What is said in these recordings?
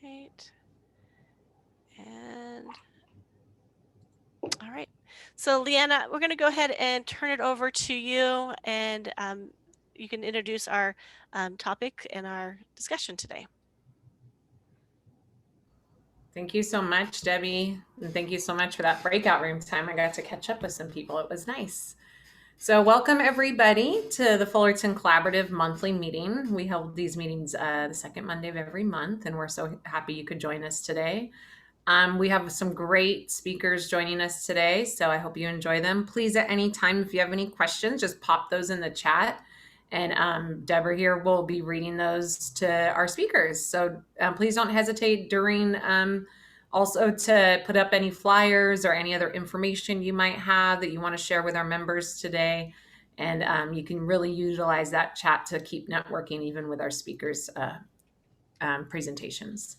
right. And all right. So Leanna, we're going to go ahead and turn it over to you, and you can introduce our topic and our discussion today. Thank you so much, Debbie. And thank you so much for that breakout room time. I got to catch up with some people. It was nice. So welcome everybody to the Fullerton Collaborative monthly meeting. We hold these meetings the second Monday of every month, and we're so happy you could join us today. We have some great speakers joining us today, so I hope you enjoy them. Please, at any time, if you have any questions, just pop those in the chat. And Deborah here will be reading those to our speakers. So please don't hesitate during also to put up any flyers or any other information you might have that you want to share with our members today. And you can really utilize that chat to keep networking even with our speakers' presentations.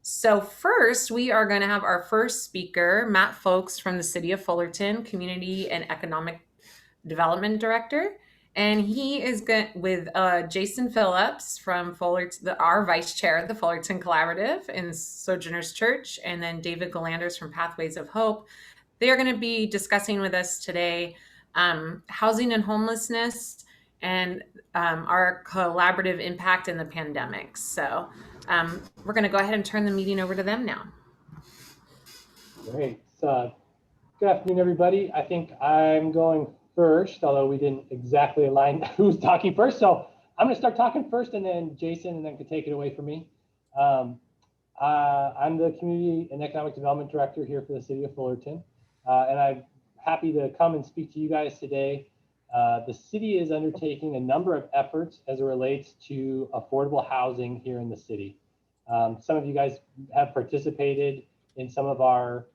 So first, we are going to have our first speaker, Matt Folks from the City of Fullerton, Community and Economic Development Director. And he is with Jason Phillips from Fullerton, our Vice Chair of the Fullerton Collaborative in Sojourners Church, and then David Galanders from Pathways of Hope. They are going to be discussing with us today housing and homelessness and our collaborative impact in the pandemic. So we're going to go ahead and turn the meeting over to them now. Great. Good afternoon, everybody. I think I'm going first, although we didn't exactly align who's talking first. So I'm going to start talking first, and then Jason, and then can take it away from me. I'm the Community and Economic Development Director here for the City of Fullerton, and I'm happy to come and speak to you guys today. The city is undertaking a number of efforts as it relates to affordable housing here in the city. Some of you guys have participated in some of our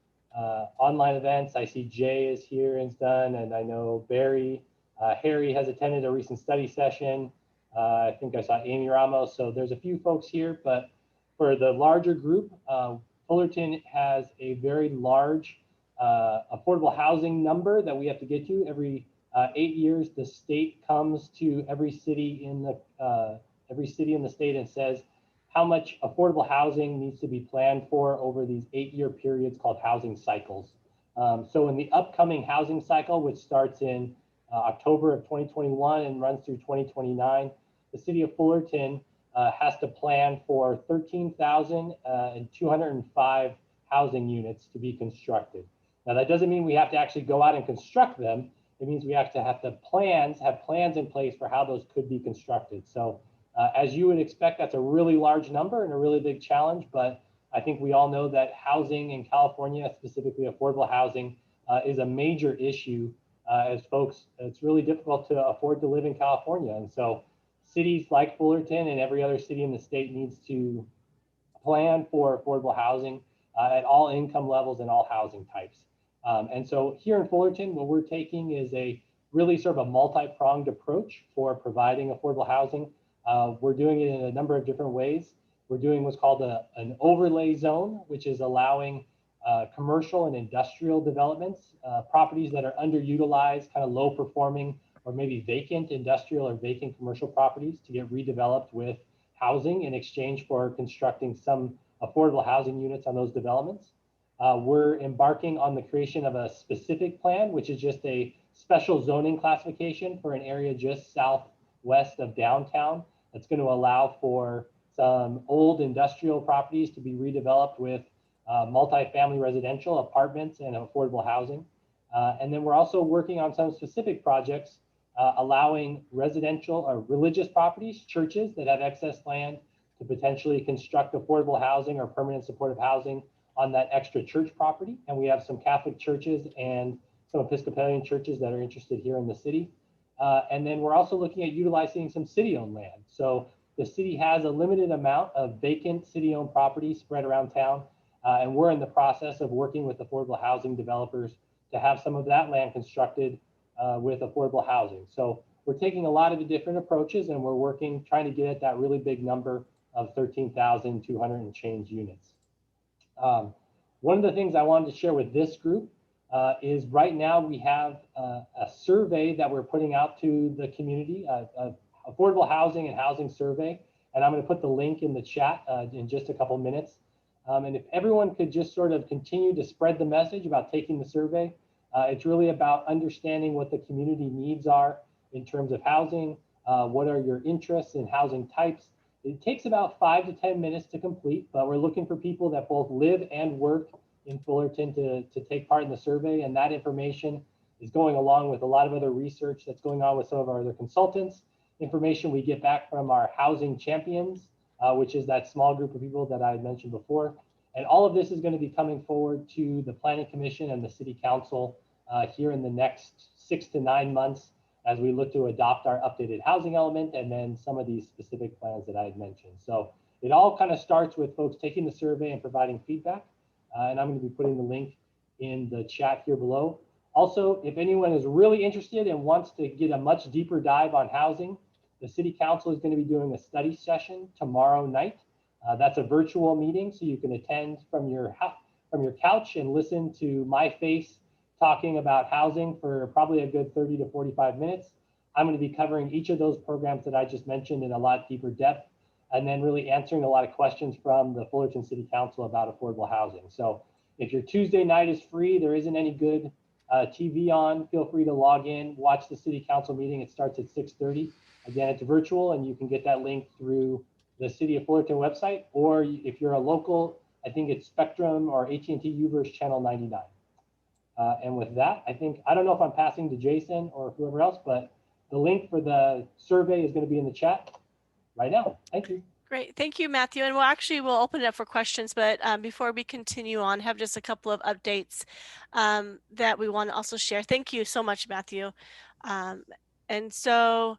online events. I see Jay is here and done, and I know Barry. Harry has attended a recent study session. I think I saw Amy Ramos. So there's a few folks here, but for the larger group, Fullerton has a very large affordable housing number that we have to get to. Every 8 years, the state comes to every city in the state and says how much affordable housing needs to be planned for over these 8-year periods called housing cycles. So in the upcoming housing cycle, which starts in October of 2021 and runs through 2029, the city of Fullerton has to plan for 13,205 housing units to be constructed. Now that doesn't mean we have to actually go out and construct them. It means we have to have plans in place for how those could be constructed. So as you would expect, that's a really large number and a really big challenge, but I think we all know that housing in California, specifically affordable housing, is a major issue as folks, it's really difficult to afford to live in California. And so cities like Fullerton and every other city in the state needs to plan for affordable housing at all income levels and all housing types. And so here in Fullerton, what we're taking is a really sort of a multi-pronged approach for providing affordable housing. We're doing it in a number of different ways. We're doing what's called an overlay zone, which is allowing commercial and industrial developments, properties that are underutilized, kind of low performing, or maybe vacant industrial or vacant commercial properties to get redeveloped with housing in exchange for constructing some affordable housing units on those developments. We're embarking on the creation of a specific plan, which is just a special zoning classification for an area just southwest of downtown. That's going to allow for some old industrial properties to be redeveloped with multifamily residential apartments and affordable housing. And then we're also working on some specific projects allowing residential or religious properties, churches that have excess land to potentially construct affordable housing or permanent supportive housing on that extra church property. And we have some Catholic churches and some Episcopalian churches that are interested here in the city. And then we're also looking at utilizing some city-owned land. So the city has a limited amount of vacant city-owned property spread around town. And we're in the process of working with affordable housing developers to have some of that land constructed with affordable housing. So we're taking a lot of the different approaches, and we're working, trying to get at that really big number of 13,200 and change units. One of the things I wanted to share with this group is right now we have a survey that we're putting out to the community, affordable housing and housing survey. And I'm going to put the link in the chat in just a couple minutes. And if everyone could just sort of continue to spread the message about taking the survey, it's really about understanding what the community needs are in terms of housing, what are your interests in housing types. It takes about 5 to 10 minutes to complete, but we're looking for people that both live and work in Fullerton to take part in the survey. And that information is going along with a lot of other research that's going on with some of our other consultants, information we get back from our housing champions, which is that small group of people that I had mentioned before. And all of this is going to be coming forward to the Planning Commission and the City Council here in the next 6 to 9 months as we look to adopt our updated housing element and then some of these specific plans that I had mentioned. So it all kind of starts with folks taking the survey and providing feedback. And I'm going to be putting the link in the chat here below. Also, if anyone is really interested and wants to get a much deeper dive on housing, the City Council is going to be doing a study session tomorrow night. That's a virtual meeting, so you can attend from your couch and listen to my face talking about housing for probably a good 30 to 45 minutes. I'm going to be covering each of those programs that I just mentioned in a lot deeper depth, and then really answering a lot of questions from the Fullerton City Council about affordable housing. So if your Tuesday night is free, there isn't any good TV on, feel free to log in, watch the City Council meeting. It starts at 6:30. Again, it's virtual, and you can get that link through the City of Fullerton website, or if you're a local, I think it's Spectrum or AT&T Uverse channel 99. And with that, I don't know if I'm passing to Jason or whoever else, but the link for the survey is going to be in the chat right now. Thank you. Great, thank you, Matthew. And we'll open it up for questions, but before we continue on, have just a couple of updates that we want to also share. Thank you so much, Matthew. And so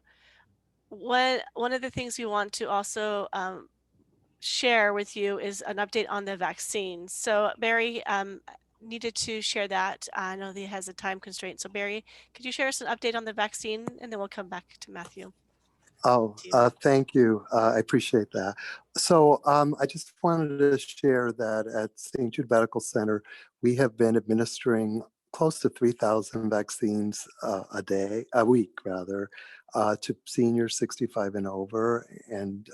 one of the things we want to also share with you is an update on the vaccines. So Barry needed to share that. I know that he has a time constraint. So Barry, could you share us an update on the vaccine, and then we'll come back to Matthew. Oh, thank you. I appreciate that. So I just wanted to share that at St. Jude Medical Center, we have been administering close to 3,000 vaccines a week rather, to seniors 65 and over. And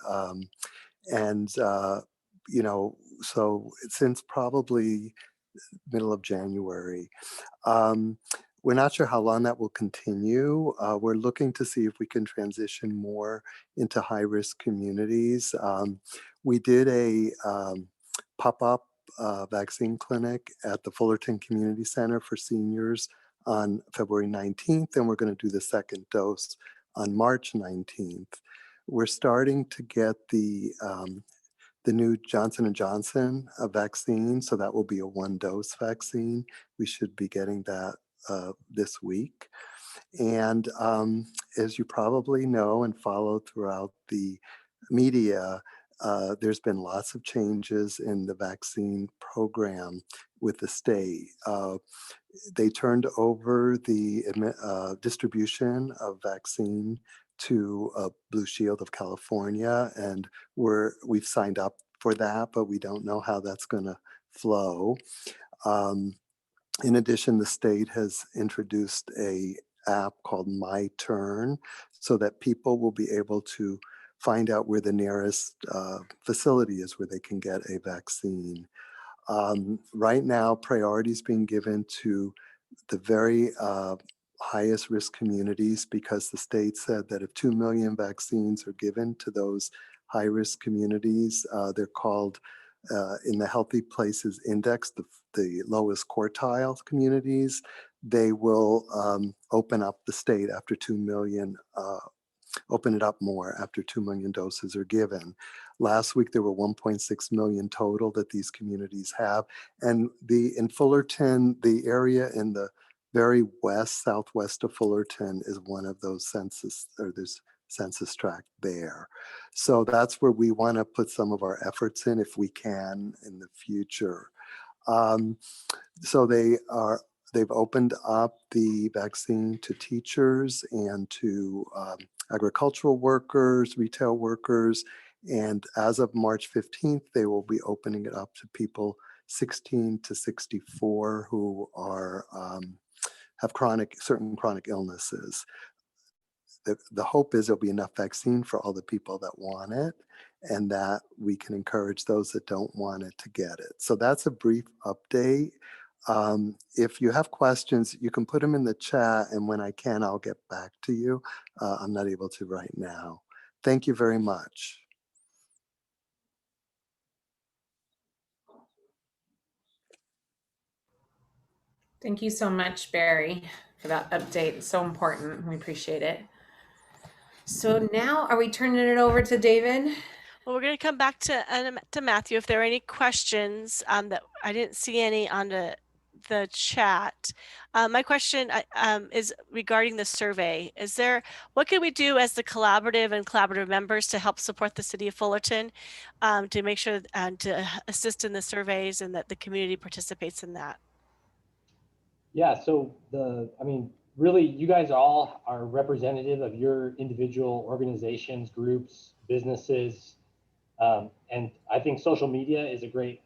you know, so since probably middle of January. We're not sure how long that will continue. We're looking to see if we can transition more into high-risk communities. We did a pop-up vaccine clinic at the Fullerton Community Center for seniors on February 19th, and we're going to do the second dose on March 19th. We're starting to get the new Johnson & Johnson vaccine, so that will be a 1-dose vaccine. We should be getting that this week. And as you probably know and follow throughout the media, there's been lots of changes in the vaccine program with the state. They turned over the distribution of vaccine to Blue Shield of California, and we've signed up for that, but we don't know how that's going to flow. In addition, the state has introduced a app called My Turn, so that people will be able to find out where the nearest facility is where they can get a vaccine. Right now, priority is being given to the very highest risk communities, because the state said that if 2 million vaccines are given to those high risk communities, they're called in the Healthy Places Index, the lowest quartile communities, they will open up the state after 2 million, open it up more after 2 million doses are given. Last week, there were 1.6 million total that these communities have. And in Fullerton, the area in the very southwest of Fullerton is one of those there's census tract there. So that's where we want to put some of our efforts in if we can in the future. So they've opened up the vaccine to teachers and to agricultural workers, retail workers, and as of March 15th, they will be opening it up to people 16 to 64 who are have certain chronic illnesses. The hope is there'll be enough vaccine for all the people that want it, and that we can encourage those that don't want it to get it. So that's a brief update. If you have questions, you can put them in the chat, and when I can, I'll get back to you. I'm not able to right now. Thank you very much. Thank you so much, Barry, for that update. It's so important. We appreciate it. So now, are we turning it over to David? Well, we're going to come back to Matthew. If there are any questions that I didn't see any on the chat. My question is regarding the survey. What can we do as the collaborative and collaborative members to help support the city of Fullerton to make sure to assist in the surveys and that the community participates in that? Yeah, so really, you guys all are representative of your individual organizations, groups, businesses, and I think social media is a great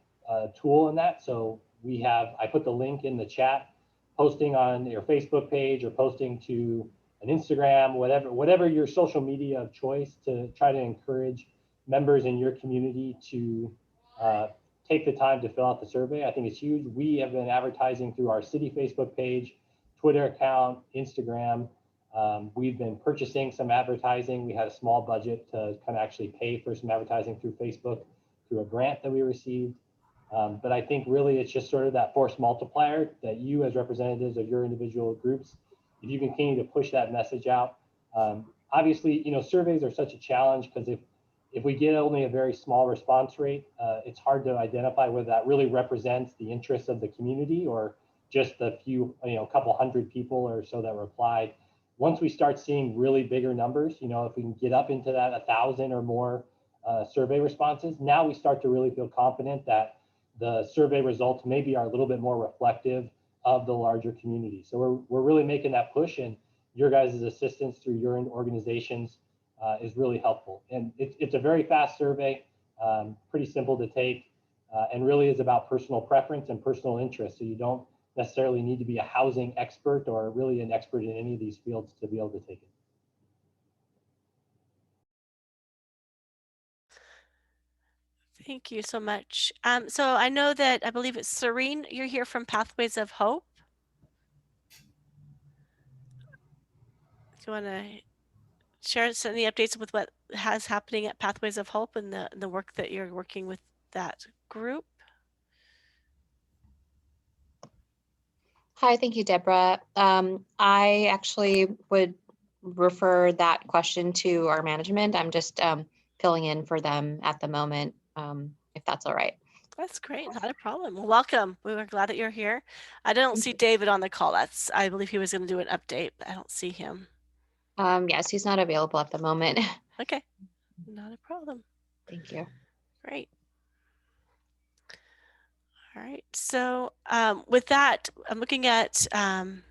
tool in that. So I put the link in the chat, posting on your Facebook page or posting to an Instagram, whatever your social media of choice, to try to encourage members in your community to take the time to fill out the survey. I think it's huge. We have been advertising through our city Facebook page, Twitter account, Instagram. We've been purchasing some advertising. We had a small budget to kind of actually pay for some advertising through Facebook, through a grant that we received. But I think really it's just sort of that force multiplier that you, as representatives of your individual groups, if you continue to push that message out. Obviously, surveys are such a challenge, because if we get only a very small response rate, it's hard to identify whether that really represents the interests of the community or just the few, couple hundred people or so that replied. Once we start seeing really bigger numbers, if we can get up into that 1,000 or more survey responses, now we start to really feel confident that the survey results maybe are a little bit more reflective of the larger community. So we're really making that push, and your guys' assistance through your organizations is really helpful. And it's a very fast survey, pretty simple to take, and really is about personal preference and personal interest. So you don't necessarily need to be a housing expert or really an expert in any of these fields to be able to take it. Thank you so much. So I know that I believe it's Serene. You're here from Pathways of Hope. Do you want to share any updates with what has happening at Pathways of Hope and the work that you're working with that group? Hi, thank you, Deborah. I actually would refer that question to our management. I'm just filling in for them at the moment, if that's all right. That's great, not a problem. Well, welcome. We were glad that you're here. I don't see David on the call. I believe he was going to do an update, but I don't see him. Yes, he's not available at the moment. Okay, not a problem. Thank you. Great. All right, so with that, I'm looking at, the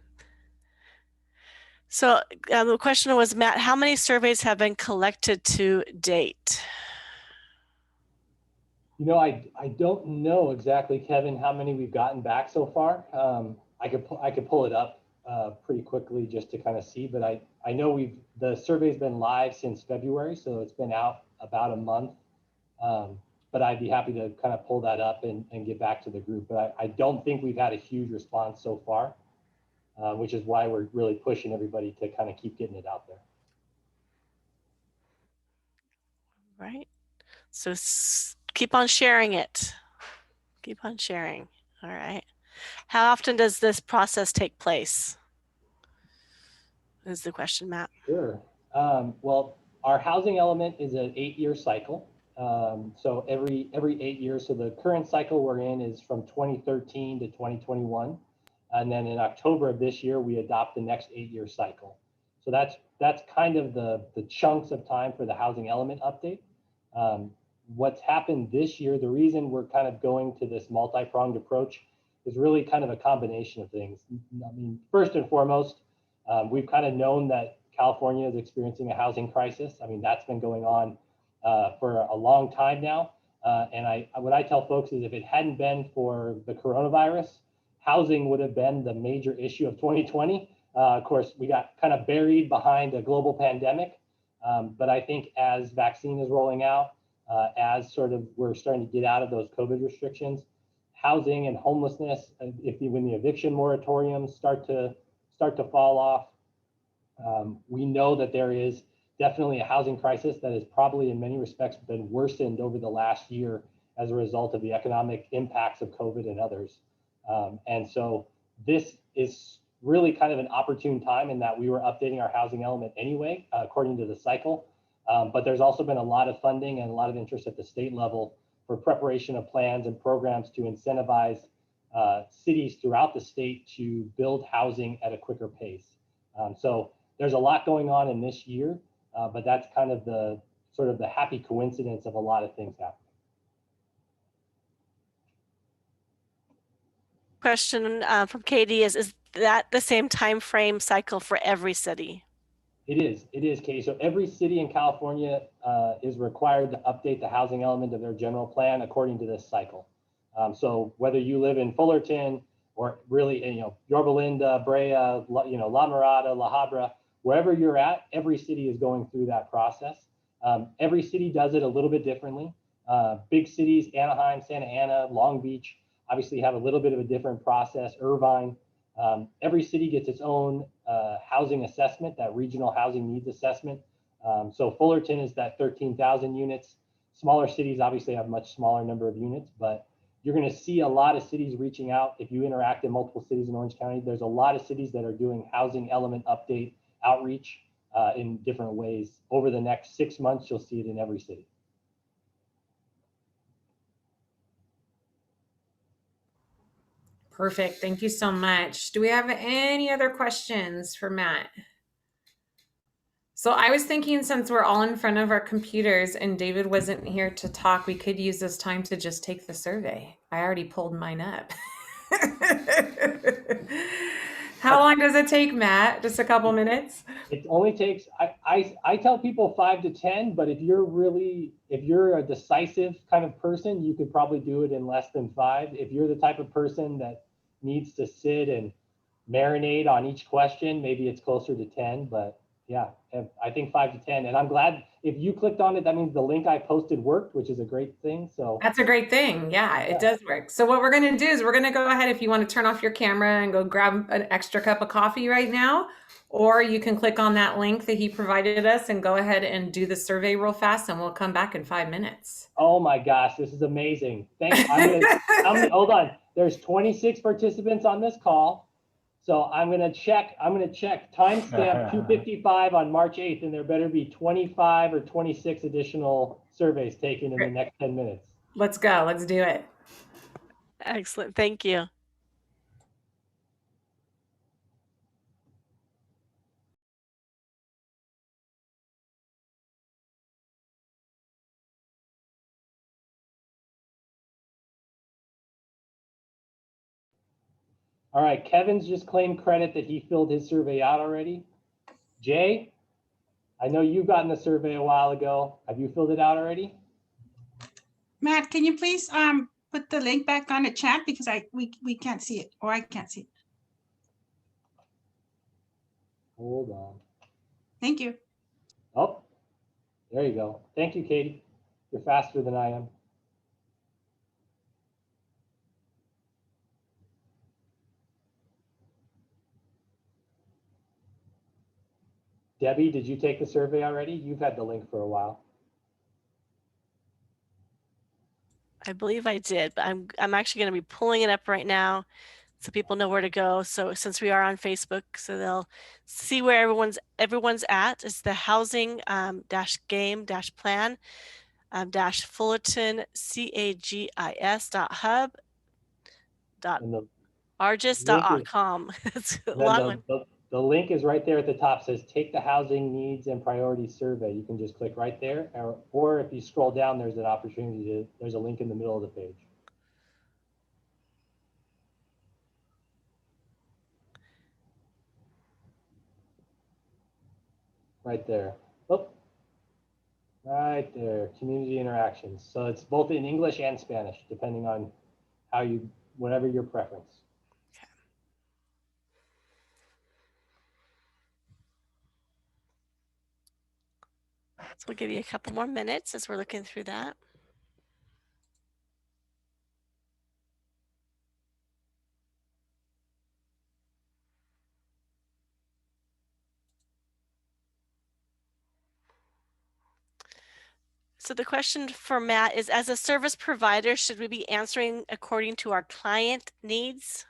question was, Matt, how many surveys have been collected to date? I don't know exactly, Kevin, how many we've gotten back so far. I could pull it up pretty quickly just to kind of see, but I know the survey's been live since February, so it's been out about a month. But I'd be happy to kind of pull that up and get back to the group. But I don't think we've had a huge response so far, which is why we're really pushing everybody to kind of keep getting it out there. Right. So keep on sharing it. Keep on sharing. All right. How often does this process take place? Is the question, Matt. Sure. Well, our housing element is an 8-year cycle. So every 8 years. So the current cycle we're in is from 2013 to 2021. And then in October of this year, we adopt the next 8-year cycle. So that's kind of the chunks of time for the housing element update. What's happened this year, the reason we're kind of going to this multi-pronged approach is really kind of a combination of things. I mean, first and foremost, we've kind of known that California is experiencing a housing crisis. I mean, that's been going on for a long time now. And what I tell folks is if it hadn't been for the coronavirus, housing would have been the major issue of 2020. Of course, we got kind of buried behind a global pandemic. But I think as vaccine is rolling out, as sort of we're starting to get out of those COVID restrictions. Housing and homelessness, when the eviction moratoriums start to fall off, we know that there is definitely a housing crisis that has probably in many respects been worsened over the last year as a result of the economic impacts of COVID and others. And so this is really kind of an opportune time in that we were updating our housing element anyway, according to the cycle. But there's also been a lot of funding and a lot of interest at the state level for preparation of plans and programs to incentivize cities throughout the state to build housing at a quicker pace. So there's a lot going on in this year, but that's kind of the sort of the happy coincidence of a lot of things happening. Question from Katie is that the same time frame cycle for every city? It is, Katie. So every city in California is required to update the housing element of their general plan according to this cycle. So whether you live in Fullerton or really, Yorba Linda, Brea, La Mirada, La Habra, wherever you're at, every city is going through that process. Every city does it a little bit differently. Big cities, Anaheim, Santa Ana, Long Beach, obviously have a little bit of a different process. Irvine, every city gets its own housing assessment, that regional housing needs assessment. So Fullerton is that 13,000 units. Smaller cities obviously have much smaller number of units, but you're going to see a lot of cities reaching out. If you interact in multiple cities in Orange County, there's a lot of cities that are doing housing element update outreach in different ways. Over the next 6 months, you'll see it in every city. Perfect. Thank you so much. Do we have any other questions for Matt? So I was thinking, since we're all in front of our computers and David wasn't here to talk, we could use this time to just take the survey. I already pulled mine up. How long does it take, Matt? Just a couple minutes? It only takes, I tell people 5 to 10, but if you're a decisive kind of person, you could probably do it in less than 5. If you're the type of person that needs to sit and marinate on each question, maybe it's closer to 10, but yeah, I think 5 to 10. And I'm glad if you clicked on it, that means the link I posted worked, which is a great thing. So that's a great thing. Yeah, it does work. So what we're going to do is we're going to go ahead, if you want to turn off your camera and go grab an extra cup of coffee right now, or you can click on that link that he provided us and go ahead and do the survey real fast, and we'll come back in 5 minutes. Oh my gosh, this is amazing. Thanks. Hold on. There's 26 participants on this call. So I'm going to check timestamp 2:55 on March 8th, and there better be 25 or 26 additional surveys taken in the next 10 minutes. Let's go. Let's do it. Excellent. Thank you. All right, Kevin's just claimed credit that he filled his survey out already. Jay, I know you've gotten the survey a while ago. Have you filled it out already? Matt, can you please put the link back on the chat, because we can't see it, or I can't see it. Hold on. Thank you. Oh, there you go. Thank you, Katie. You're faster than I am. Debbie, did you take the survey already? You've had the link for a while. I believe I did, but I'm actually going to be pulling it up right now so people know where to go. So since we are on Facebook, so they'll see where everyone's at. It's the housing dash game dash plan dash Fullerton CAGIS.hub argis.com. It's a long one. The link is right there at the top. It says take the housing needs and priorities survey. You can just click right there, or if you scroll down, there's an opportunity there's a link in the middle of the page. Right there. Oh, right there, community interactions. So it's both in English and Spanish, depending on whatever your preference. So we'll give you a couple more minutes as we're looking through that. So the question for Matt is, as a service provider, should we be answering according to our client needs?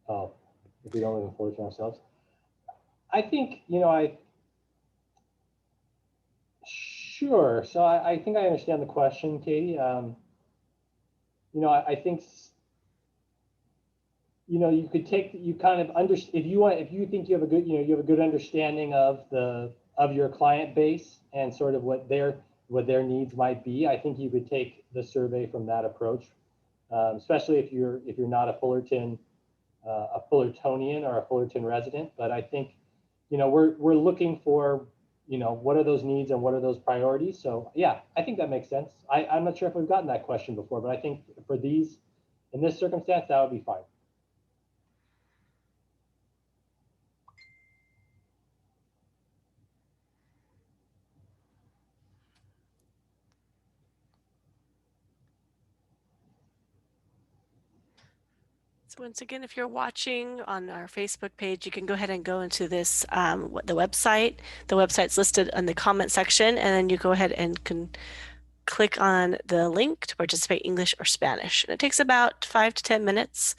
Oh, if we don't live in Fullerton ourselves. I think, sure. So I think I understand the question, Katie. I think, you could take, you kind of if you think you have a good, you have a good understanding of your client base and sort of what their needs might be. I think you could take the survey from that approach, especially if you're not a Fullertonian or a Fullerton resident. But I think, we're looking for, what are those needs and what are those priorities? So yeah, I think that makes sense. I'm not sure if we've gotten that question before, but I think for in this circumstance, that would be fine. So once again, if you're watching on our Facebook page, you can go ahead and go into this, the website. The website's listed in the comment section, and then you go ahead and can click on the link to participate English or Spanish. And it takes about 5 to 10 minutes.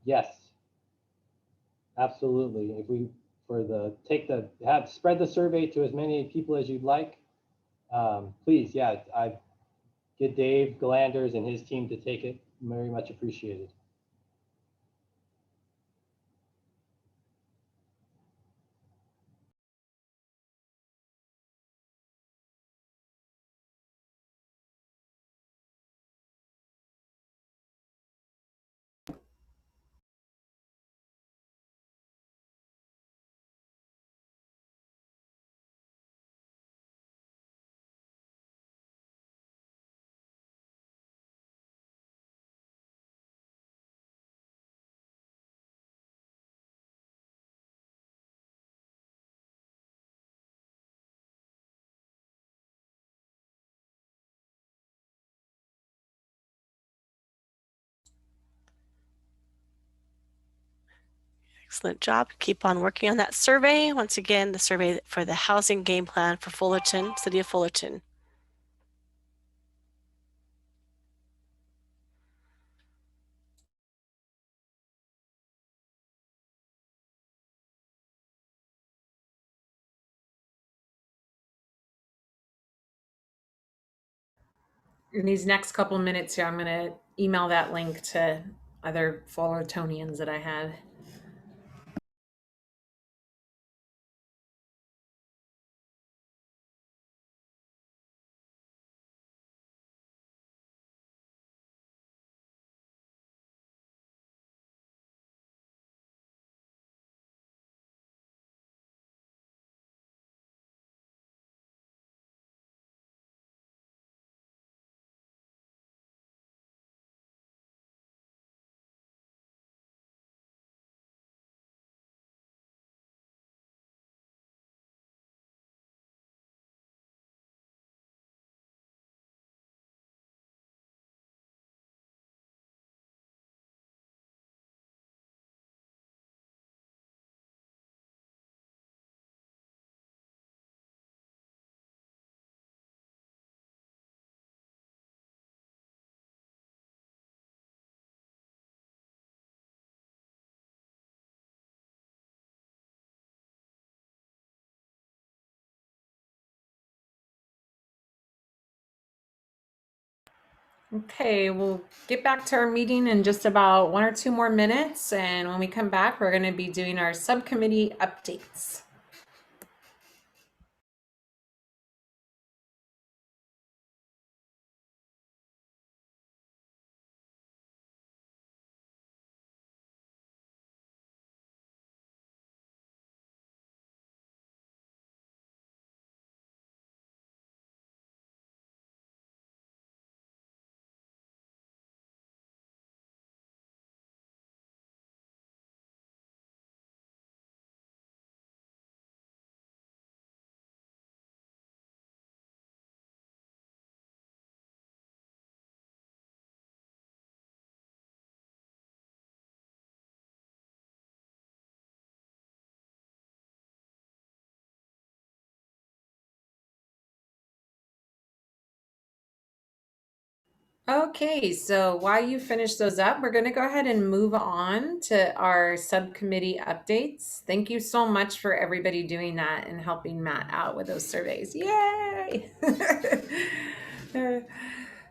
Yes, absolutely. If we spread the survey to as many people as you'd like, please, yeah, I get Dave Galanders and his team to take it. Very much appreciated. Excellent job. Keep on working on that survey. Once again, the survey for the housing game plan for Fullerton, City of Fullerton. In these next couple minutes here, I'm going to email that link to other Fullertonians that I had. Okay, we'll get back to our meeting in just about 1 or 2 more minutes. And when we come back, we're going to be doing our subcommittee updates. Okay, so while you finish those up, we're going to go ahead and move on to our subcommittee updates. Thank you so much for everybody doing that and helping Matt out with those surveys. Yay!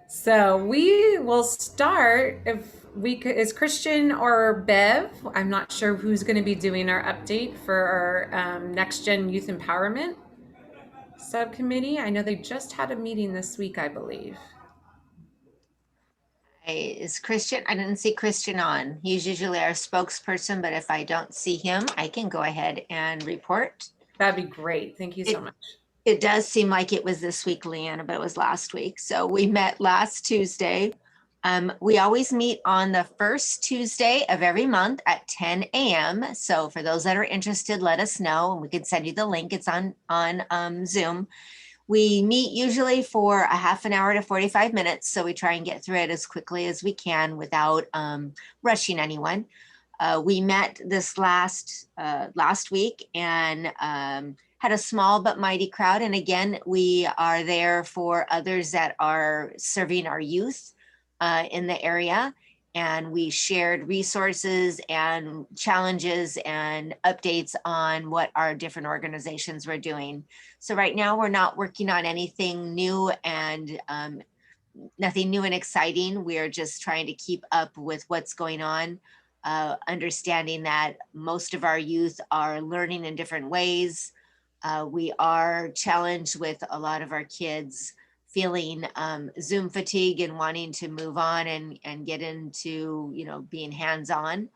So we will start is Christian or Bev. I'm not sure who's going to be doing our update for our Next Gen Youth Empowerment subcommittee. I know they just had a meeting this week, I believe. Is Christian? I didn't see Christian on. He's usually our spokesperson, but if I don't see him, I can go ahead and report. That'd be great. Thank you so much. It does seem like it was this week, Leanna, but it was last week. So we met last Tuesday. We always meet on the first Tuesday of every month at 10 a.m. So for those that are interested, let us know and we can send you the link. It's on Zoom. We meet usually for a half an hour to 45 minutes. So we try and get through it as quickly as we can without rushing anyone. We met this last week and had a small but mighty crowd. And again, we are there for others that are serving our youth in the area. And we shared resources and challenges and updates on what our different organizations were doing. So right now we're not working on anything new and nothing new and exciting. We are just trying to keep up with what's going on, understanding that most of our youth are learning in different ways. We are challenged with a lot of our kids feeling Zoom fatigue and wanting to move on and get into, being hands-on.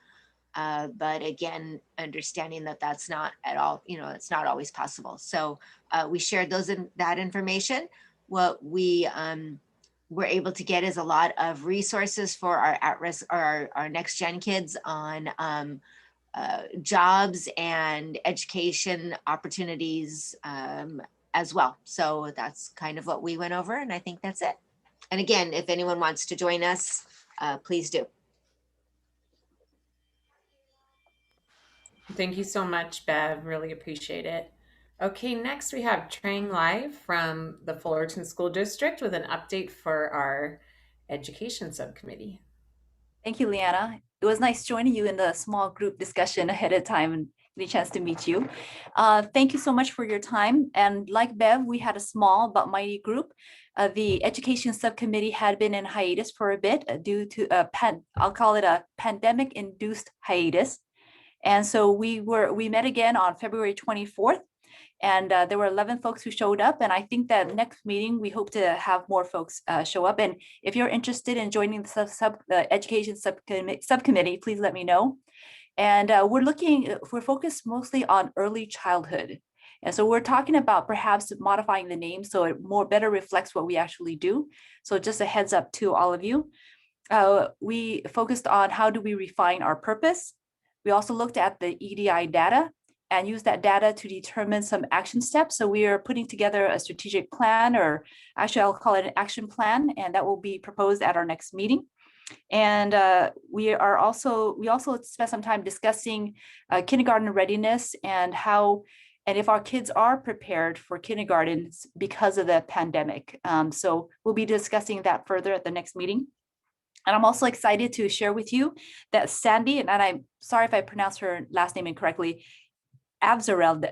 But again, understanding that that's not at all, it's not always possible. So we shared that information. What we were able to get is a lot of resources for our at-risk or our next gen kids on jobs and education opportunities as well. So that's kind of what we went over, and I think that's it. And again, if anyone wants to join us, please do. Thank you so much, Bev. Really appreciate it. Okay, next we have Trang Live from the Fullerton School District with an update for our education subcommittee. Thank you, Leanna. It was nice joining you in the small group discussion ahead of time and the chance to meet you. Thank you so much for your time. And like Bev, we had a small but mighty group. The education subcommittee had been in hiatus for a bit due to I'll call it a pandemic-induced hiatus. And so we met again on February 24th. And there were 11 folks who showed up. And I think that next meeting, we hope to have more folks show up. And if you're interested in joining the education subcommittee, please let me know. And we're focused mostly on early childhood. And so we're talking about perhaps modifying the name so it better reflects what we actually do. So just a heads up to all of you. We focused on how do we refine our purpose. We also looked at the EDI data and use that data to determine some action steps. So we are putting together a strategic plan, or actually I'll call it an action plan, and that will be proposed at our next meeting. And we also spent some time discussing kindergarten readiness and if our kids are prepared for kindergarten because of the pandemic. So we'll be discussing that further at the next meeting. And I'm also excited to share with you that Sandy, and I'm sorry if I pronounced her last name incorrectly, Avzaradel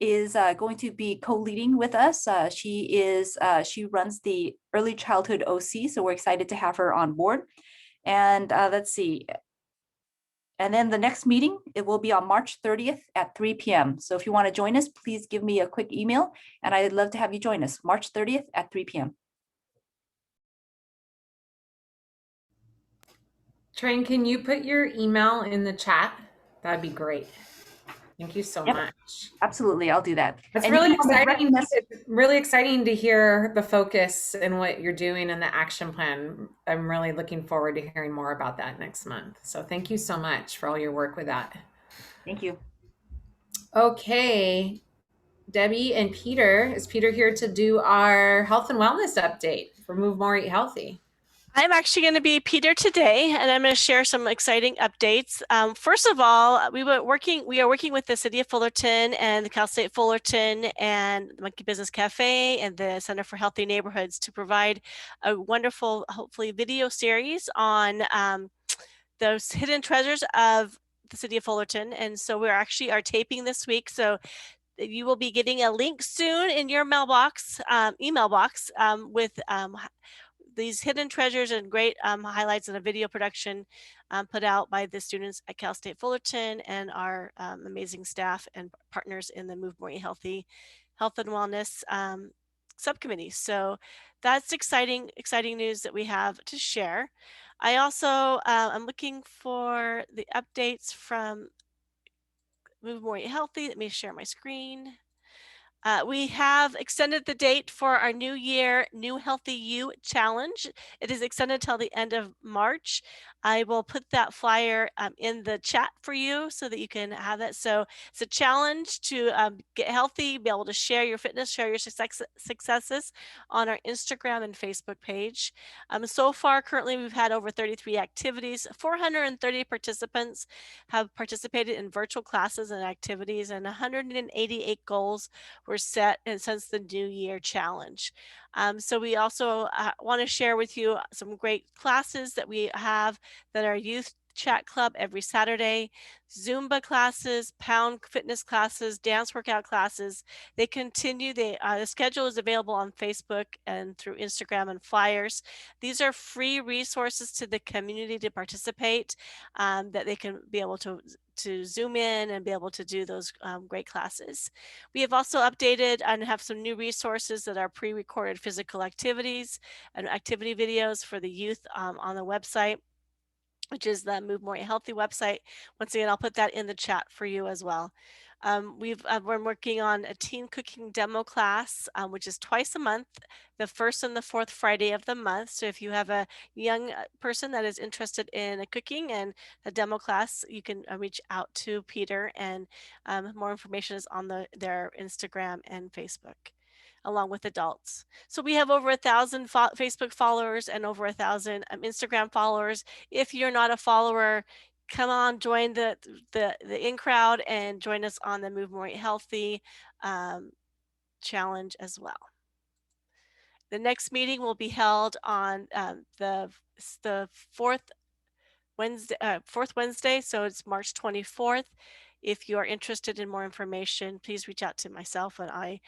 is going to be co-leading with us. She runs the early childhood OC, so we're excited to have her on board. And let's see. And then the next meeting, it will be on March 30th at 3 p.m. So if you want to join us, please give me a quick email, and I'd love to have you join us March 30th at 3 p.m. Train, can you put your email in the chat? That'd be great. Thank you so Yep. much. Absolutely, I'll do that. It's And you really can always direct exciting. message- It's really exciting to hear the focus and what you're doing and the action plan. I'm really looking forward to hearing more about that next month. So thank you so much for all your work with that. Thank you. Okay, Debbie and Peter. Is Peter here to do our health and wellness update for Move More Eat Healthy? I'm actually going to be Peter today, and I'm going to share some exciting updates. First of all, we are working with the City of Fullerton and the Cal State Fullerton and the Monkey Business Cafe and the Center for Healthy Neighborhoods to provide a wonderful, hopefully, video series on those hidden treasures of the City of Fullerton. And so we actually are taping this week. So you will be getting a link soon in your mailbox, email box, with these hidden treasures and great highlights in a video production put out by the students at Cal State Fullerton and our amazing staff and partners in the Move More Eat Healthy Health and Wellness Subcommittee. So that's exciting news that we have to share. I also I'm looking for the updates from Move More Eat Healthy. Let me share my screen. We have extended the date for our New Year New Healthy You Challenge. It is extended till the end of March. I will put that flyer in the chat for you so that you can have that. So it's a challenge to get healthy, be able to share your fitness, share your successes on our Instagram and Facebook page. So far, currently, we've had over 33 activities. 430 participants have participated in virtual classes and activities, and 188 goals were set since the New Year Challenge. So we also want to share with you some great classes that we have that are youth chat club every Saturday, Zumba classes, pound fitness classes, dance workout classes. They continue. The schedule is available on Facebook and through Instagram and flyers. These are free resources to the community to participate, that they can be able to zoom in and be able to do those great classes. We have also updated and have some new resources that are pre-recorded physical activities and activity videos for the youth on the website, which is the Move More Eat Healthy website. Once again, I'll put that in the chat for you as well. We're working on a teen cooking demo class, which is twice a month, the first and the fourth Friday of the month. So if you have a young person that is interested in cooking and a demo class, you can reach out to Peter, and more information is on their Instagram and Facebook, along with adults. So we have over 1,000 Facebook followers and over 1,000 Instagram followers. If you're not a follower, come on, join the in crowd and join us on the Move More Eat Healthy challenge as well. The next meeting will be held on the fourth Wednesday, so it's March 24th. If you are interested in more information, please reach out to myself, and I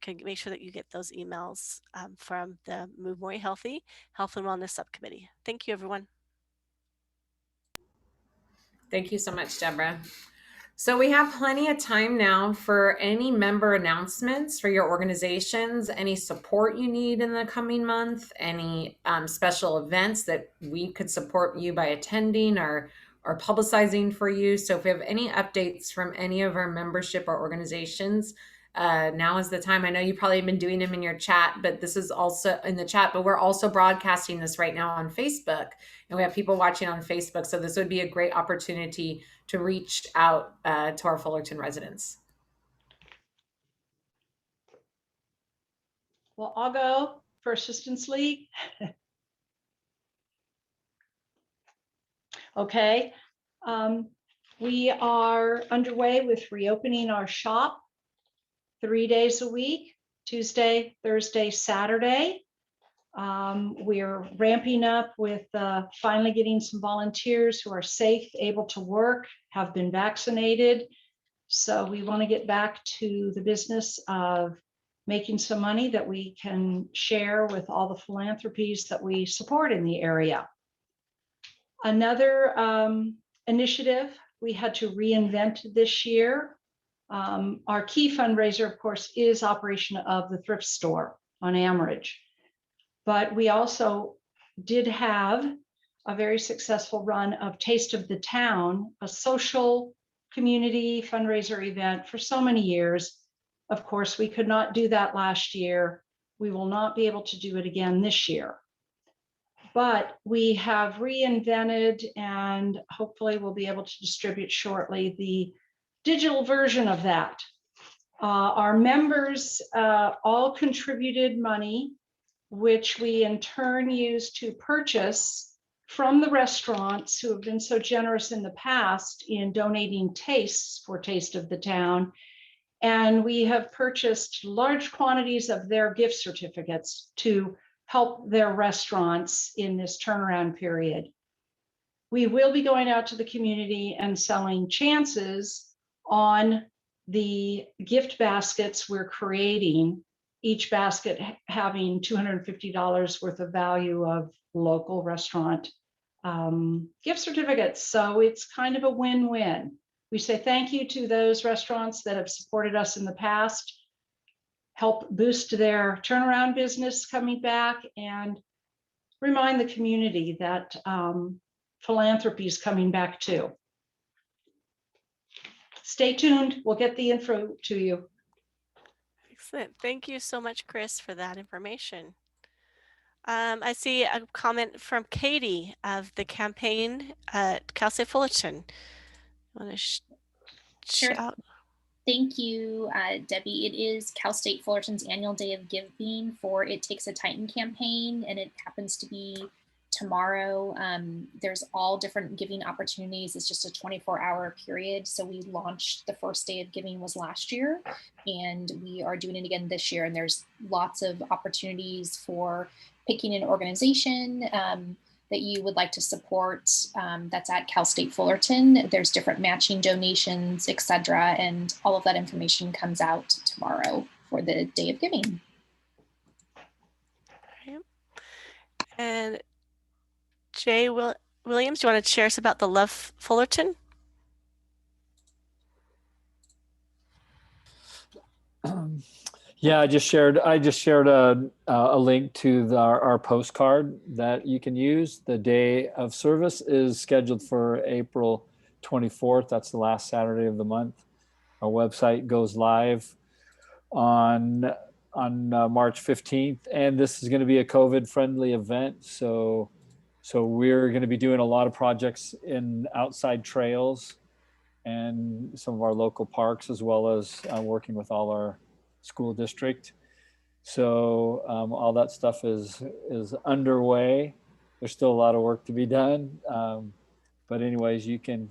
can make sure that you get those emails from the Move More Eat Healthy Health and Wellness Subcommittee. Thank you, everyone. Thank you so much, Deborah. So we have plenty of time now for any member announcements for your organizations, any support you need in the coming month, any special events that we could support you by attending or publicizing for you. So if we have any updates from any of our membership or organizations, now is the time. I know you probably have been doing them in your chat, but this is also in the chat, but we're also broadcasting this right now on Facebook, and we have people watching on Facebook. So this would be a great opportunity to reach out to our Fullerton residents. Well, I'll go for Assistance League. Okay. We are underway with reopening our shop 3 days a week, Tuesday, Thursday, Saturday. We're ramping up with finally getting some volunteers who are safe, able to work, have been vaccinated. So we want to get back to the business of making some money that we can share with all the philanthropies that we support in the area. Another initiative we had to reinvent this year. Our key fundraiser, of course, is operation of the thrift store on Amridge. But we also did have a very successful run of Taste of the Town, a social community fundraiser event for so many years. Of course, we could not do that last year. We will not be able to do it again this year. But we have reinvented, and hopefully we'll be able to distribute shortly, the digital version of that. Our members all contributed money, which we in turn used to purchase from the restaurants who have been so generous in the past in donating tastes for Taste of the Town. And we have purchased large quantities of their gift certificates to help their restaurants in this turnaround period. We will be going out to the community and selling chances on the gift baskets we're creating, each basket having $250 worth of value of local restaurant gift certificates. So it's kind of a win-win. We say thank you to those restaurants that have supported us in the past, help boost their turnaround business coming back, and remind the community that philanthropy is coming back too. Stay tuned. We'll get the info to you. Excellent. Thank you so much, Chris, for that information. I see a comment from Katie of the campaign at Cal State Fullerton. Want to Sure. shout? Thank you, Debbie. It is Cal State Fullerton's annual Day of Giving for It Takes a Titan campaign, and it happens to be tomorrow. There's all different giving opportunities. It's just a 24-hour period. So we launched, the first day of giving was last year, and we are doing it again this year. And there's lots of opportunities for picking an organization that you would like to support. That's at Cal State Fullerton. There's different matching donations, etc. And all of that information comes out tomorrow for the Day of Giving. Okay. And Jay Williams, do you want to share us about the Love Fullerton? Yeah, I just shared a link to our postcard that you can use. The day of service is scheduled for April 24th. That's the last Saturday of the month. Our website goes live on March 15th, and this is going to be a COVID-friendly event. So we're going to be doing a lot of projects in outside trails and some of our local parks, as well as working with all our school district. So all that stuff is underway. There's still a lot of work to be done. But anyways, you can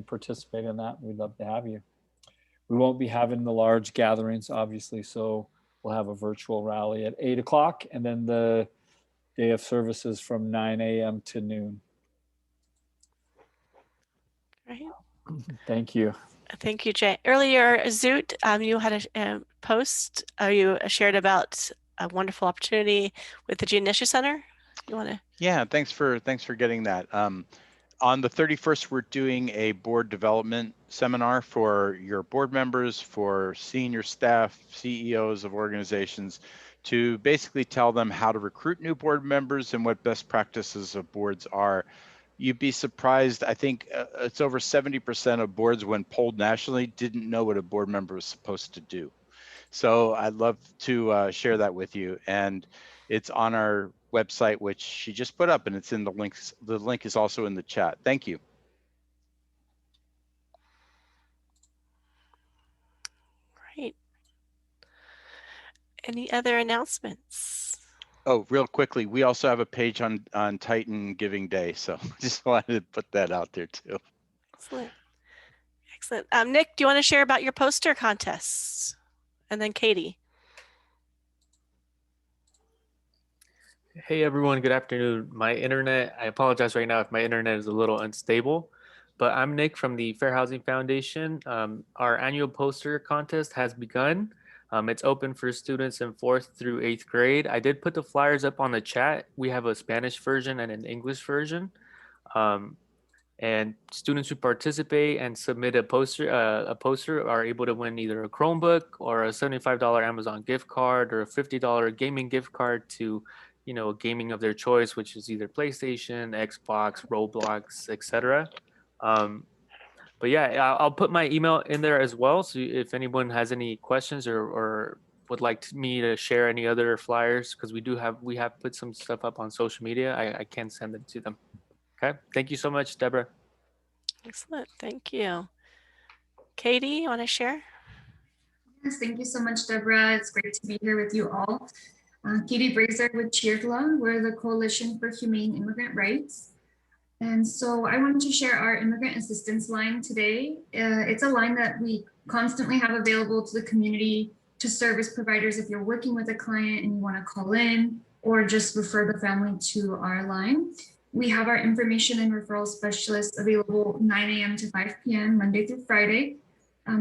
participate in that. We'd love to have you. We won't be having the large gatherings, obviously. So we'll have a virtual rally at 8 o'clock, and then the day of services from 9 a.m. to noon. Right. Thank you. Thank you, Jay. Earlier, Zoot, you had a post, you shared about a wonderful opportunity with the Gene Nisha Center. You want to? Yeah, thanks for getting that. On the 31st, we're doing a board development seminar for your board members, for senior staff, CEOs of organizations, to basically tell them how to recruit new board members and what best practices of boards are. You'd be surprised. I think it's over 70% of boards, when polled nationally, didn't know what a board member was supposed to do. So I'd love to share that with you. And it's on our website, which she just put up, and it's in the links. The link is also in the chat. Thank you. Great. Any other announcements? Oh, real quickly, we also have a page on Titan Giving Day. So just wanted to put that out there too. Excellent. Excellent. Nick, do you want to share about your poster contests? And then Katie. Hey everyone, good afternoon. My internet, I apologize right now if my internet is a little unstable. but I'm Nick from the Fair Housing Foundation. Our annual poster contest has begun. It's open for students in 4th through 8th grade. I did put the flyers up on the chat. We have a Spanish version and an English version. And students who participate and submit a poster are able to win either a Chromebook or a $75 Amazon gift card or a $50 gaming gift card to, a gaming of their choice, which is either PlayStation, Xbox, Roblox, etc. But yeah, I'll put my email in there as well. So if anyone has any questions or would like me to share any other flyers, because we have put some stuff up on social media, I can send them to them. Okay. Thank you so much, Deborah. Excellent. Thank you. Katie, you want to share? Yes, thank you so much, Deborah. It's great to be here with you all. Katie Brazer with CHIRTLA. We're the Coalition for Humane Immigrant Rights. And so I wanted to share our immigrant assistance line today. It's a line that we constantly have available to the community, to service providers if you're working with a client and you want to call in or just refer the family to our line. We have our information and referral specialists available 9 a.m. to 5 p.m. Monday through Friday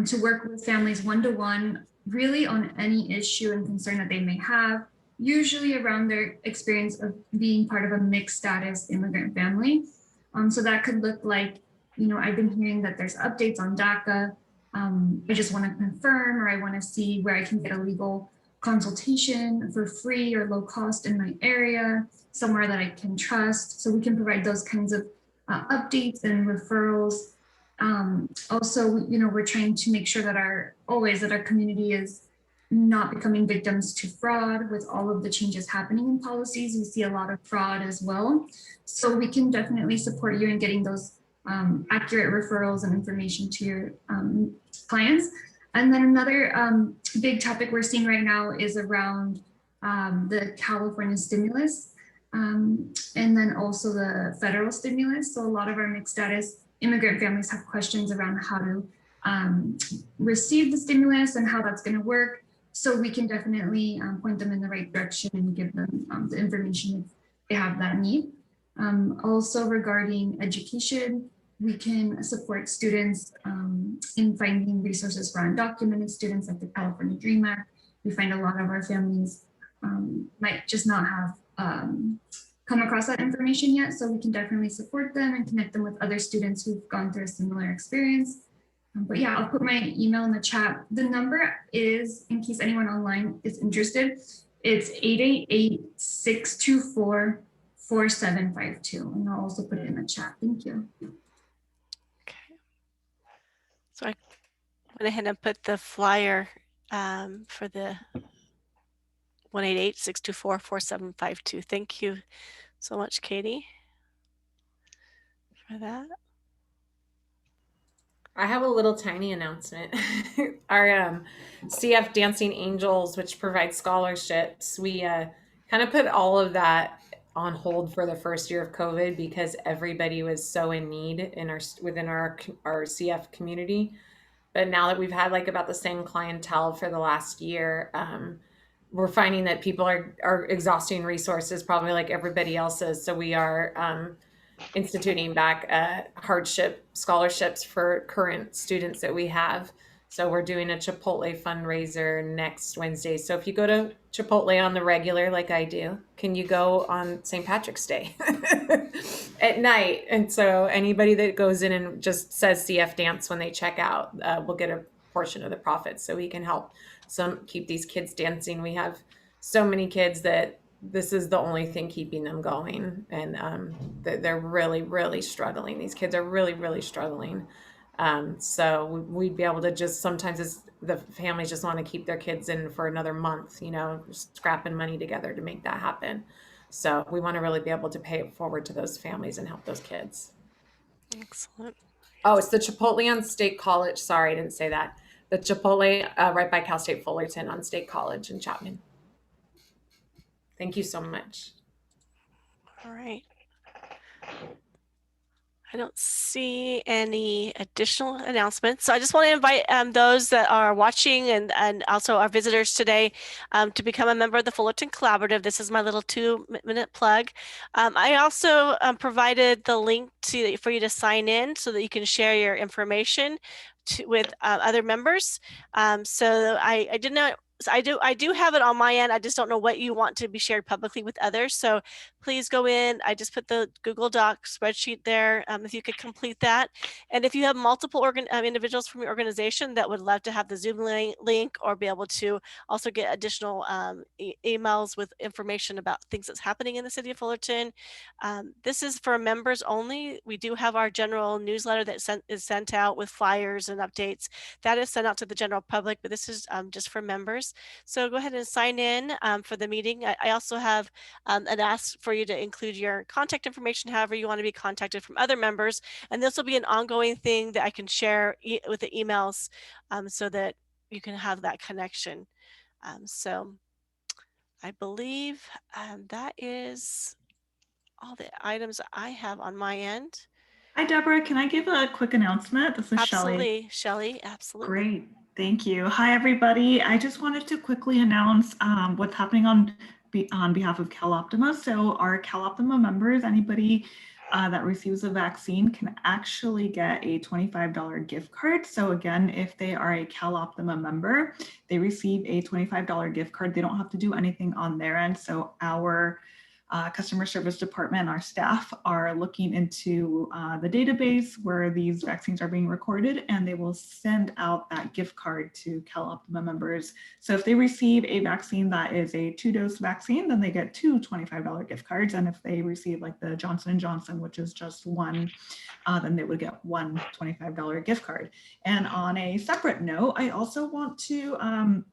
to work with families one-to-one, really on any issue and concern that they may have, usually around their experience of being part of a mixed status immigrant family. So that could look like, I've been hearing that there's updates on DACA. I just want to confirm, or I want to see where I can get a legal consultation for free or low cost in my area, somewhere that I can trust. So we can provide those kinds of updates and referrals. Also, we're trying to make sure that our community is not becoming victims to fraud. With all of the changes happening in policies, we see a lot of fraud as well. So we can definitely support you in getting those accurate referrals and information to your clients. And then another big topic we're seeing right now is around the California stimulus and then also the federal stimulus. So a lot of our mixed status immigrant families have questions around how to receive the stimulus and how that's going to work. So we can definitely point them in the right direction and give them the information if they have that need. Also regarding education, we can support students in finding resources for undocumented students like the California Dream Act. We find a lot of our families might just not have come across that information yet. So we can definitely support them and connect them with other students who've gone through a similar experience. But yeah, I'll put my email in the chat. The number is, in case anyone online is interested, it's 888-624-4752. And I'll also put it in the chat. Thank you. Okay. So I went ahead and put the flyer for the 188-624-4752. Thank you so much, Katie, for that. I have a little tiny announcement. Our CF Dancing Angels, which provides scholarships, we kind of put all of that on hold for the first year of COVID because everybody was so in need within our CF community. But now that we've had like about the same clientele for the last year, we're finding that people are exhausting resources, probably like everybody else is. So we are instituting back hardship scholarships for current students that we have. So we're doing a Chipotle fundraiser next Wednesday. So if you go to Chipotle on the regular, like I do, can you go on St. Patrick's Day at night? And so anybody that goes in and just says CF Dance when they check out will get a portion of the profits, so we can help keep these kids dancing. We have so many kids that this is the only thing keeping them going, and they're really, really struggling. These kids are really, really struggling. So we'd be able to just, sometimes the families just want to keep their kids in for another month, scrapping money together to make that happen. So we want to really be able to pay it forward to those families and help those kids. Excellent. Oh, it's the Chipotle on State College. Sorry, I didn't say that. The Chipotle right by Cal State Fullerton on State College in Chapman. Thank you so much. All right. I don't see any additional announcements. So I just want to invite those that are watching and also our visitors today to become a member of the Fullerton Collaborative. This is my little 2-minute plug. I also provided the link for you to sign in so that you can share your information with other members. So I did not. So I do have it on my end. I just don't know what you want to be shared publicly with others. So please go in. I just put the Google Doc spreadsheet there. If you could complete that. And if you have multiple individuals from your organization that would love to have the Zoom link or be able to also get additional emails with information about things that's happening in the city of Fullerton. This is for members only. We do have our general newsletter that is sent out with flyers and updates. That is sent out to the general public, but this is just for members. So go ahead and sign in for the meeting. I also have an ask for you to include your contact information, however you want to be contacted from other members. And this will be an ongoing thing that I can share with the emails so that you can have that connection. So I believe that is all the items I have on my end. Hi, Deborah. Can I give a quick announcement? This is Absolutely, Shelley. Absolutely. Great. Thank you. Hi, everybody. I just wanted to quickly announce what's happening on behalf of CalOptima. So our CalOptima members, anybody that receives a vaccine can actually get a $25 gift card. So again, if they are a CalOptima member, they receive a $25 gift card. They don't have to do anything on their end. So our customer service department, our staff are looking into the database where these vaccines are being recorded, and they will send out that gift card to CalOptima members. So if they receive a vaccine that is a 2-dose vaccine, then they get 2 $25 gift cards. And if they receive like the Johnson & Johnson, which is just one, then they would get one $25 gift card. And on a separate note, I also want to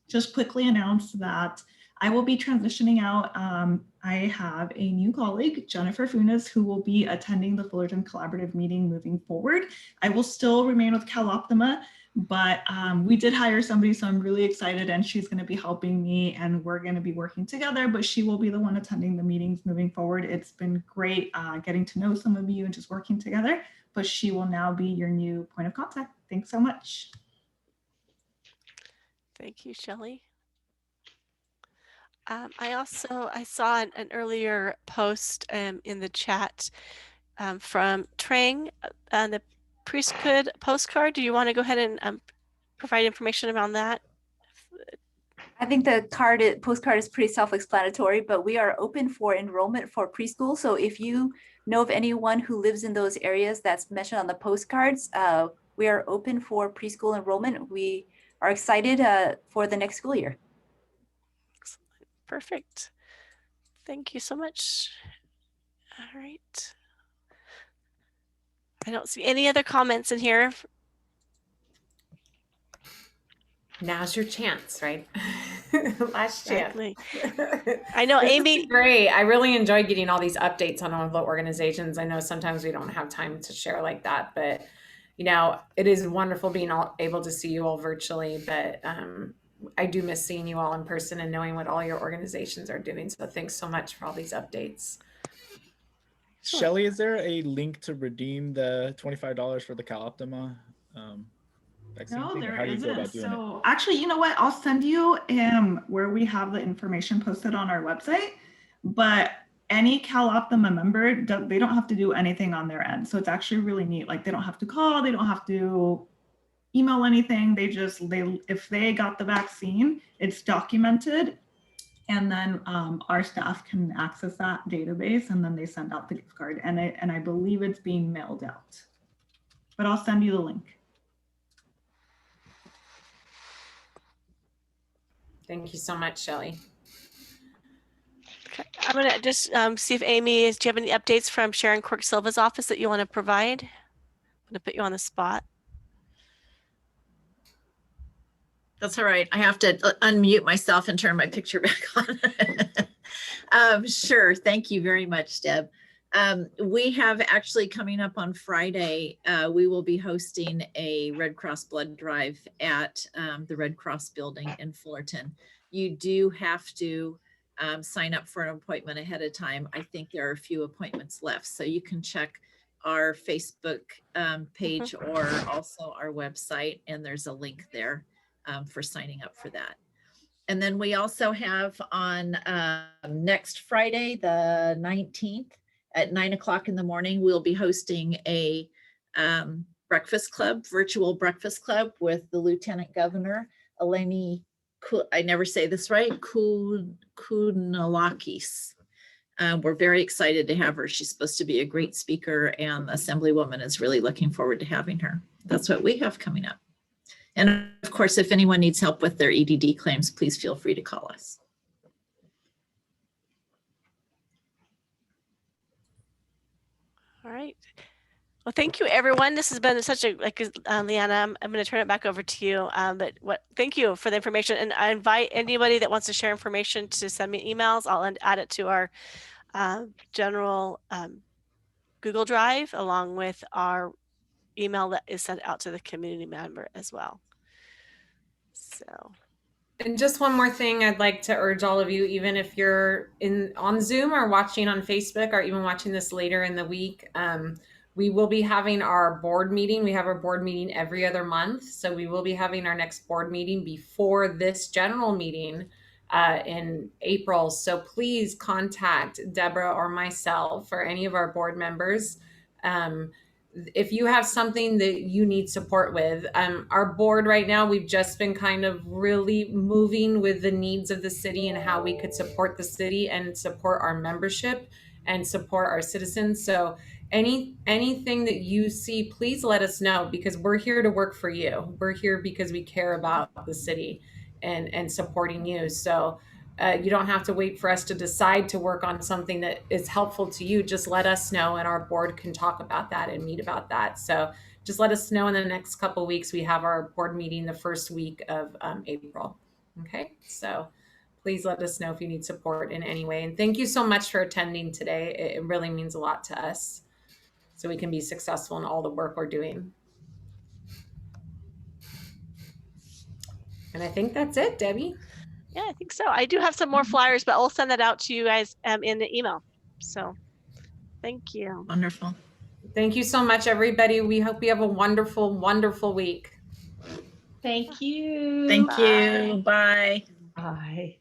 just quickly announce that I will be transitioning out. I have a new colleague, Jennifer Funes, who will be attending the Fullerton Collaborative meeting moving forward. I will still remain with CalOptima, but we did hire somebody, so I'm really excited, and she's going to be helping me, and we're going to be working together, but she will be the one attending the meetings moving forward. It's been great getting to know some of you and just working together, but she will now be your new point of contact. Thanks so much. Thank you, Shelley. I saw an earlier post in the chat from Trang on the priesthood postcard. Do you want to go ahead and provide information around that? I think the postcard is pretty self-explanatory, but we are open for enrollment for preschool. So if you know of anyone who lives in those areas that's mentioned on the postcards, we are open for preschool enrollment. We are excited for the next school year. Perfect. Thank you so much. All right. I don't see any other comments in here. Now's your chance, right? Last Exactly. chance. I know, Amy. Great. I really enjoy getting all these updates on all the organizations. I know sometimes we don't have time to share like that, but you know, it is wonderful being able to see you all virtually, but I do miss seeing you all in person and knowing what all your organizations are doing. So thanks so much for all these updates. Shelley, is there a link to redeem the $25 for the CalOptima vaccine? No, thing? there How do you go about isn't. doing So actually, you know what? I'll send you where we have the information posted on our website, but any CalOptima member, they don't have to do anything on their end. So it's actually really neat. Like they don't have to call, they don't have to email anything. If they got the vaccine, it's documented. And then our staff can access that database, and then they send out the gift card. And I believe it's being mailed out, but I'll send you the link. Thank you so much, Shelley. Okay. I'm going to just see if Amy, do you have any updates from Sharon Quirk Silva's office that you want to provide? I'm going to put you on the spot. That's all right. I have to unmute myself and turn my picture back on. Sure. Thank you very much, Deb. We have actually coming up on Friday, we will be hosting a Red Cross blood drive at the Red Cross building in Fullerton. You do have to sign up for an appointment ahead of time. I think there are a few appointments left, so you can check our Facebook page or also our website, and there's a link there for signing up for that. And then we also have on next Friday, the 19th at 9 o'clock in the morning, we'll be hosting a breakfast club, virtual breakfast club with the Lieutenant Governor, Eleni, I never say this right, Kounalakis. We're very excited to have her. She's supposed to be a great speaker, and the Assemblywoman is really looking forward to having her. That's what we have coming up. And of course, if anyone needs help with their EDD claims, please feel free to call us. All right. Well, thank you, everyone. This has been such a, Leanna, I'm going to turn it back over to you. Thank you for the information. And I invite anybody that wants to share information to send me emails. I'll add it to our general Google Drive, along with our email that is sent out to the community member as well. So. And just one more thing, I'd like to urge all of you, even if you're on Zoom or watching on Facebook or even watching this later in the week, we will be having our board meeting. We have our board meeting every other month. So we will be having our next board meeting before this general meeting in April. So please contact Deborah or myself or any of our board members. If you have something that you need support with, our board right now, we've just been kind of really moving with the needs of the city and how we could support the city and support our membership and support our citizens. So anything that you see, please let us know, because we're here to work for you. We're here because we care about the city and supporting you. So you don't have to wait for us to decide to work on something that is helpful to you. Just let us know, and our board can talk about that and meet about that. So just let us know in the next couple of weeks. We have our board meeting the first week of April. Okay, so please let us know if you need support in any way. And thank you so much for attending today. It really means a lot to us, so we can be successful in all the work we're doing. And I think that's it, Debbie. Yeah, I think so. I do have some more flyers, but I'll send that out to you guys in the email. So thank you. Wonderful. Thank you so much, everybody. We hope you have a wonderful, wonderful week. Thank you. Thank you. Bye. Bye.